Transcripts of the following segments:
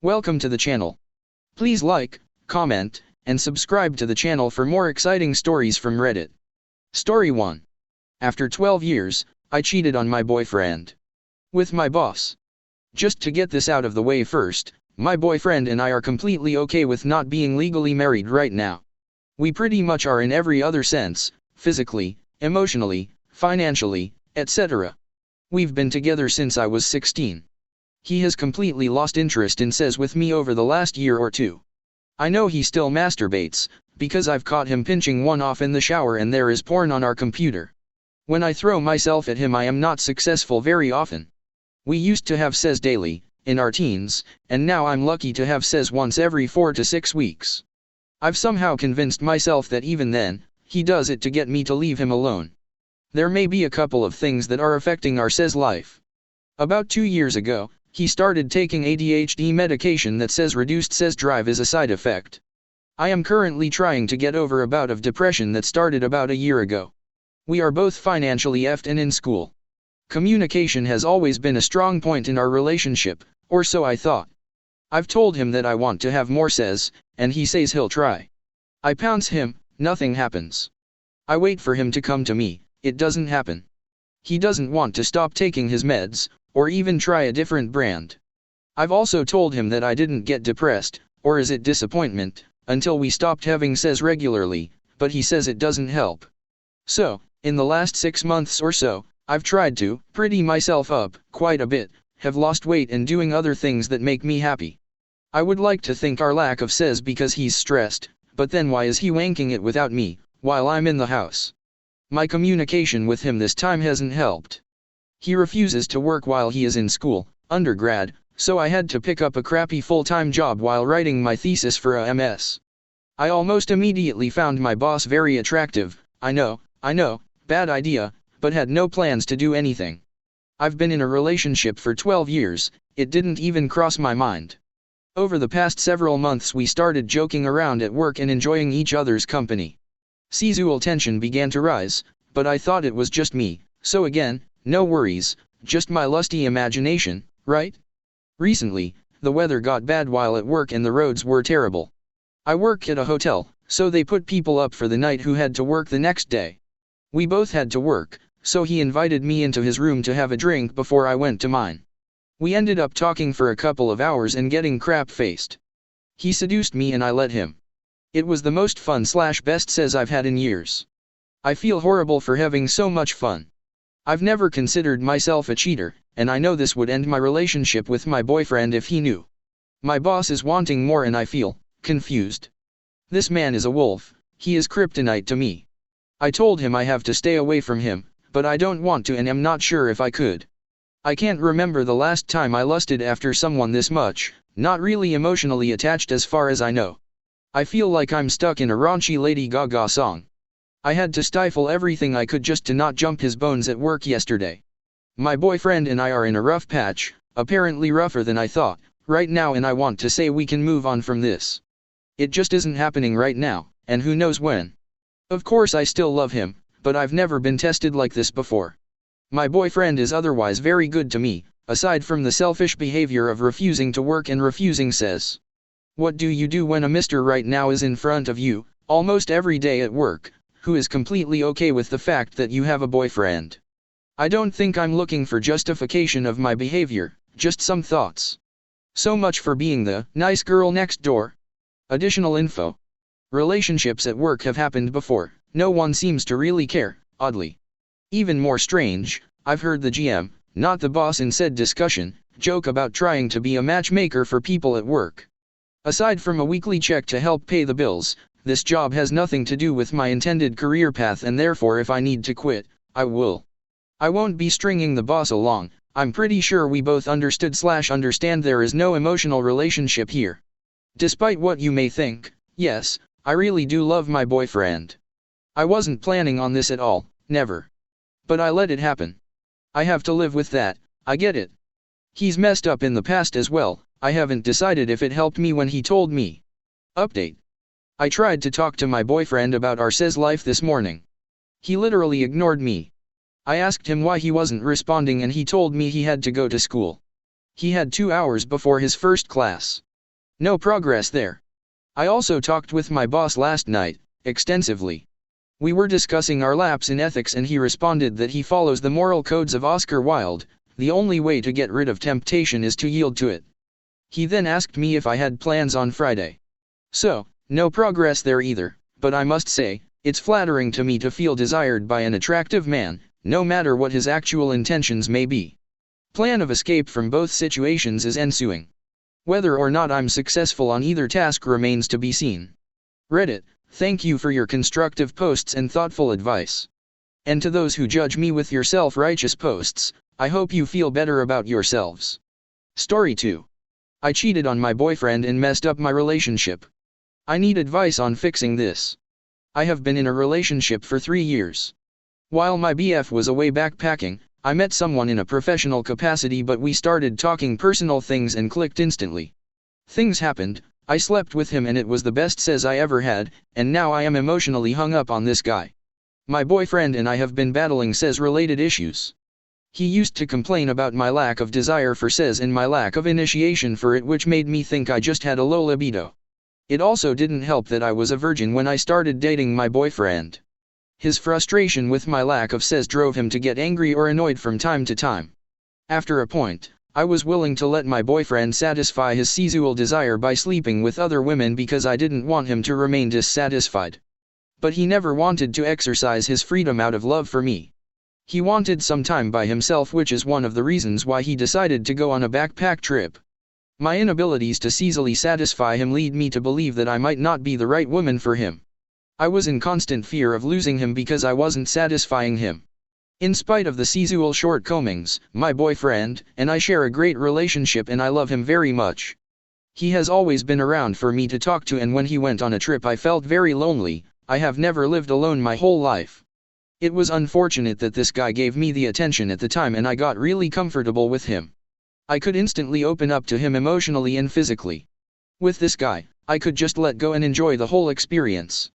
Welcome to the channel. Please like, comment, and subscribe to the channel for more exciting stories from Reddit. Story 1. After 12 years, I cheated on my boyfriend. With my boss. Just to get this out of the way first, my boyfriend and I are completely okay with not being legally married right now. We pretty much are in every other sense, physically, emotionally, financially, etc. We've been together since I was 16. He has completely lost interest in sex with me over the last year or two. I know he still masturbates, because I've caught him pinching one off in the shower and there is porn on our computer. When I throw myself at him I am not successful very often. We used to have sex daily, in our teens, and now I'm lucky to have sex once every 4 to 6 weeks. I've somehow convinced myself that even then, he does it to get me to leave him alone. There may be a couple of things that are affecting our sex life. About 2 years ago, he started taking ADHD medication that says reduced sex drive is a side effect. I am currently trying to get over a bout of depression that started about a year ago. We are both financially effed and in school. Communication has always been a strong point in our relationship, or so I thought. I've told him that I want to have more sex, and he says he'll try. I pounce him, nothing happens. I wait for him to come to me, it doesn't happen. He doesn't want to stop taking his meds, or even try a different brand. I've also told him that I didn't get depressed, or is it disappointment, until we stopped having sex regularly, but he says it doesn't help. So, in the last 6 months or so, I've tried to pretty myself up quite a bit, have lost weight and doing other things that make me happy. I would like to think our lack of sex because he's stressed, but then why is he wanking it without me, while I'm in the house? My communication with him this time hasn't helped. He refuses to work while he is in school, undergrad, so I had to pick up a crappy full-time job while writing my thesis for a MS. I almost immediately found my boss very attractive, I know, bad idea, but had no plans to do anything. I've been in a relationship for 12 years, it didn't even cross my mind. Over the past several months we started joking around at work and enjoying each other's company. Sexual tension began to rise, but I thought it was just me, so again, no worries, just my lusty imagination, right? Recently, the weather got bad while at work and the roads were terrible. I work at a hotel, so they put people up for the night who had to work the next day. We both had to work, so he invited me into his room to have a drink before I went to mine. We ended up talking for a couple of hours and getting crap-faced. He seduced me and I let him. It was the most fun/best sex I've had in years. I feel horrible for having so much fun. I've never considered myself a cheater, and I know this would end my relationship with my boyfriend if he knew. My boss is wanting more and I feel confused. This man is a wolf, he is kryptonite to me. I told him I have to stay away from him, but I don't want to and am not sure if I could. I can't remember the last time I lusted after someone this much, not really emotionally attached as far as I know. I feel like I'm stuck in a raunchy Lady Gaga song. I had to stifle everything I could just to not jump his bones at work yesterday. My boyfriend and I are in a rough patch, apparently rougher than I thought, right now, and I want to say we can move on from this. It just isn't happening right now, and who knows when. Of course I still love him, but I've never been tested like this before. My boyfriend is otherwise very good to me, aside from the selfish behavior of refusing to work and refusing sex. What do you do when a mister right now is in front of you, almost every day at work, who is completely okay with the fact that you have a boyfriend? I don't think I'm looking for justification of my behavior, just some thoughts. So much for being the nice girl next door. Additional info. Relationships at work have happened before, no one seems to really care, oddly. Even more strange, I've heard the GM, not the boss in said discussion, joke about trying to be a matchmaker for people at work. Aside from a weekly check to help pay the bills, this job has nothing to do with my intended career path, and therefore if I need to quit, I will. I won't be stringing the boss along. I'm pretty sure we both understand there is no emotional relationship here. Despite what you may think, yes, I really do love my boyfriend. I wasn't planning on this at all, never. But I let it happen. I have to live with that, I get it. He's messed up in the past as well, I haven't decided if it helped me when he told me. Update. I tried to talk to my boyfriend about our sex life this morning. He literally ignored me. I asked him why he wasn't responding and he told me he had to go to school. He had 2 hours before his first class. No progress there. I also talked with my boss last night, extensively. We were discussing our lapse in ethics and he responded that he follows the moral codes of Oscar Wilde, the only way to get rid of temptation is to yield to it. He then asked me if I had plans on Friday. So, no progress there either, but I must say, it's flattering to me to feel desired by an attractive man, no matter what his actual intentions may be. Plan of escape from both situations is ensuing. Whether or not I'm successful on either task remains to be seen. Reddit, thank you for your constructive posts and thoughtful advice. And to those who judge me with your self-righteous posts, I hope you feel better about yourselves. Story 2. I cheated on my boyfriend and messed up my relationship. I need advice on fixing this. I have been in a relationship for 3 years. While my BF was away backpacking, I met someone in a professional capacity but we started talking personal things and clicked instantly. Things happened, I slept with him and it was the best sex I ever had, and now I am emotionally hung up on this guy. My boyfriend and I have been battling sex-related issues. He used to complain about my lack of desire for sex and my lack of initiation for it, which made me think I just had a low libido. It also didn't help that I was a virgin when I started dating my boyfriend. His frustration with my lack of sex drove him to get angry or annoyed from time to time. After a point, I was willing to let my boyfriend satisfy his sexual desire by sleeping with other women because I didn't want him to remain dissatisfied. But he never wanted to exercise his freedom out of love for me. He wanted some time by himself, which is one of the reasons why he decided to go on a backpack trip. My inabilities to easily satisfy him lead me to believe that I might not be the right woman for him. I was in constant fear of losing him because I wasn't satisfying him. In spite of the sexual shortcomings, my boyfriend and I share a great relationship and I love him very much. He has always been around for me to talk to, and when he went on a trip I felt very lonely. I have never lived alone my whole life. It was unfortunate that this guy gave me the attention at the time and I got really comfortable with him. I could instantly open up to him emotionally and physically. With this guy, I could just let go and enjoy the whole experience.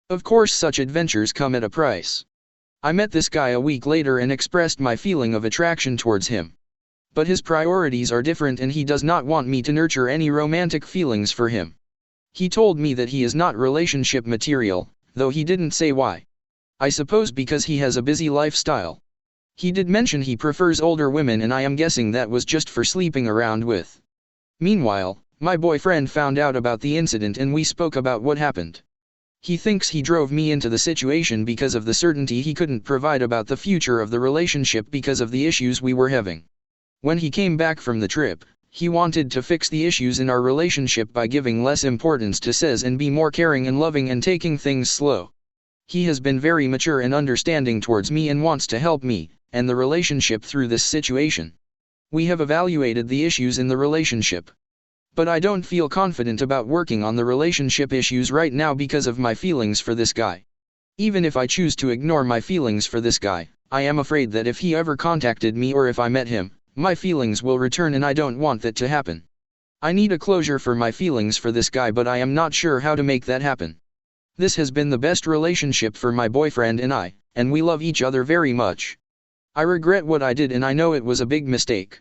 Of course, such adventures come at a price. I met this guy a week later and expressed my feeling of attraction towards him. But his priorities are different and he does not want me to nurture any romantic feelings for him. He told me that he is not relationship material, though he didn't say why. I suppose because he has a busy lifestyle. He did mention he prefers older women and I am guessing that was just for sleeping around with. Meanwhile, my boyfriend found out about the incident and we spoke about what happened. He thinks he drove me into the situation because of the certainty he couldn't provide about the future of the relationship because of the issues we were having. When he came back from the trip, he wanted to fix the issues in our relationship by giving less importance to sex and be more caring and loving and taking things slow. He has been very mature and understanding towards me and wants to help me and the relationship through this situation. We have evaluated the issues in the relationship. But I don't feel confident about working on the relationship issues right now because of my feelings for this guy. Even if I choose to ignore my feelings for this guy, I am afraid that if he ever contacted me or if I met him, my feelings will return and I don't want that to happen. I need a closure for my feelings for this guy, but I am not sure how to make that happen. This has been the best relationship for my boyfriend and I, and we love each other very much. I regret what I did and I know it was a big mistake.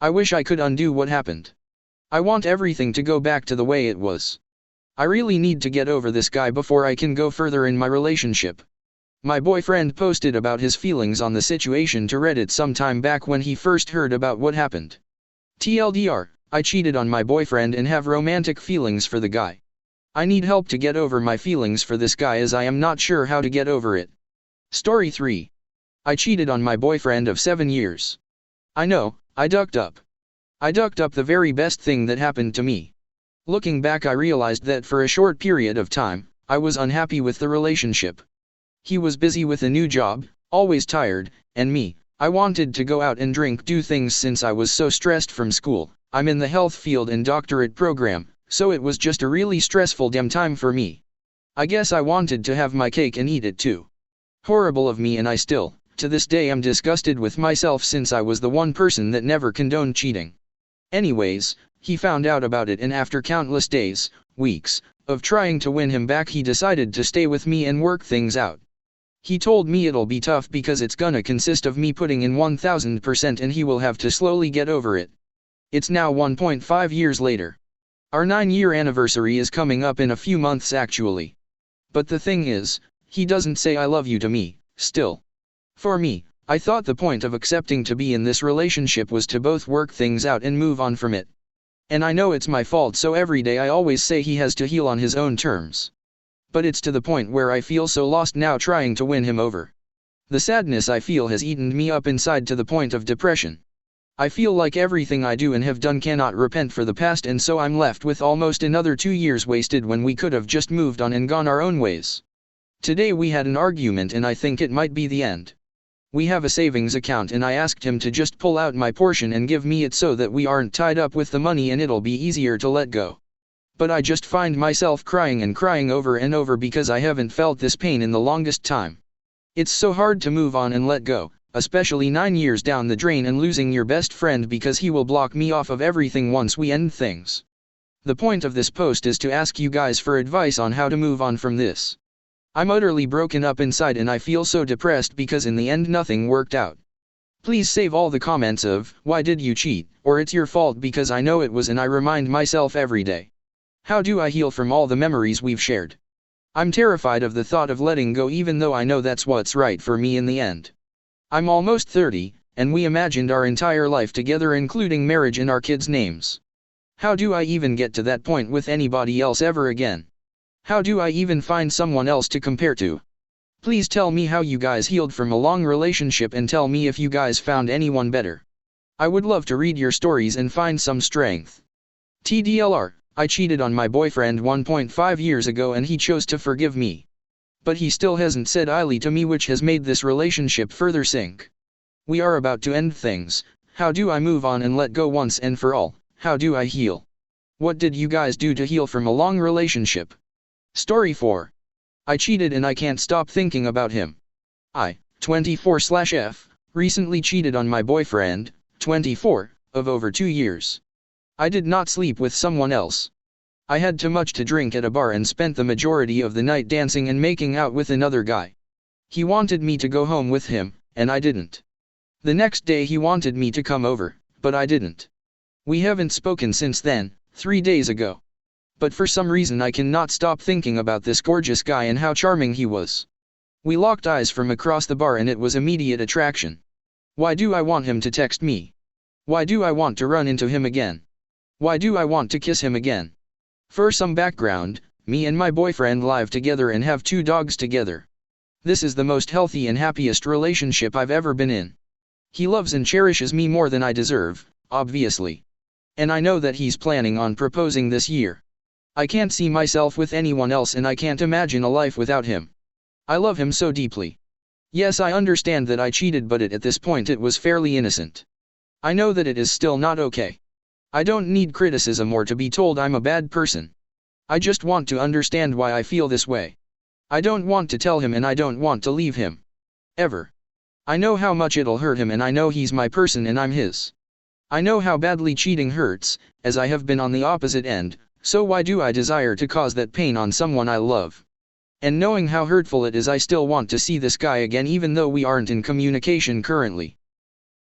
I wish I could undo what happened. I want everything to go back to the way it was. I really need to get over this guy before I can go further in my relationship. My boyfriend posted about his feelings on the situation to Reddit some time back when he first heard about what happened. TLDR, I cheated on my boyfriend and have romantic feelings for the guy. I need help to get over my feelings for this guy as I am not sure how to get over it. Story 3. I cheated on my boyfriend of 7 years. I know, I ducked up. I ducked up the very best thing that happened to me. Looking back, I realized that for a short period of time, I was unhappy with the relationship. He was busy with a new job, always tired, and me, I wanted to go out and drink, do things since I was so stressed from school. I'm in the health field and doctorate program, so it was just a really stressful damn time for me. I guess I wanted to have my cake and eat it too. Horrible of me, and I still, to this day, am disgusted with myself since I was the one person that never condoned cheating. Anyways, he found out about it and after countless days, weeks, of trying to win him back, he decided to stay with me and work things out. He told me it'll be tough because it's gonna consist of me putting in 1000% and he will have to slowly get over it. It's now 1.5 years later. Our 9-year anniversary is coming up in a few months actually. But the thing is, he doesn't say I love you to me, still. For me, I thought the point of accepting to be in this relationship was to both work things out and move on from it. And I know it's my fault, so every day I always say he has to heal on his own terms. But it's to the point where I feel so lost now trying to win him over. The sadness I feel has eaten me up inside to the point of depression. I feel like everything I do and have done cannot repent for the past, and so I'm left with almost another 2 years wasted when we could have just moved on and gone our own ways. Today we had an argument and I think it might be the end. We have a savings account and I asked him to just pull out my portion and give me it so that we aren't tied up with the money and it'll be easier to let go. But I just find myself crying and crying over and over because I haven't felt this pain in the longest time. It's so hard to move on and let go, especially 9 years down the drain and losing your best friend because he will block me off of everything once we end things. The point of this post is to ask you guys for advice on how to move on from this. I'm utterly broken up inside and I feel so depressed because in the end nothing worked out. Please save all the comments of, "Why did you cheat?" or "It's your fault," because I know it was and I remind myself every day. How do I heal from all the memories we've shared? I'm terrified of the thought of letting go even though I know that's what's right for me in the end. I'm almost 30, and we imagined our entire life together including marriage and our kids' names. How do I even get to that point with anybody else ever again? How do I even find someone else to compare to? Please tell me how you guys healed from a long relationship and tell me if you guys found anyone better. I would love to read your stories and find some strength. TDLR, I cheated on my boyfriend 1.5 years ago and he chose to forgive me. But he still hasn't said "I" to me, which has made this relationship further sink. We are about to end things. How do I move on and let go once and for all? How do I heal? What did you guys do to heal from a long relationship? Story 4. I cheated and I can't stop thinking about him. I, 24/F, recently cheated on my boyfriend, 24, of over 2 years. I did not sleep with someone else. I had too much to drink at a bar and spent the majority of the night dancing and making out with another guy. He wanted me to go home with him, and I didn't. The next day he wanted me to come over, but I didn't. We haven't spoken since then, 3 days ago. But for some reason I cannot stop thinking about this gorgeous guy and how charming he was. We locked eyes from across the bar and it was immediate attraction. Why do I want him to text me? Why do I want to run into him again? Why do I want to kiss him again? For some background, me and my boyfriend live together and have 2 dogs together. This is the most healthy and happiest relationship I've ever been in. He loves and cherishes me more than I deserve, obviously. And I know that he's planning on proposing this year. I can't see myself with anyone else and I can't imagine a life without him. I love him so deeply. Yes, I understand that I cheated, but at this point it was fairly innocent. I know that it is still not okay. I don't need criticism or to be told I'm a bad person. I just want to understand why I feel this way. I don't want to tell him and I don't want to leave him. Ever. I know how much it'll hurt him and I know he's my person and I'm his. I know how badly cheating hurts, as I have been on the opposite end, so why do I desire to cause that pain on someone I love? And knowing how hurtful it is, I still want to see this guy again even though we aren't in communication currently.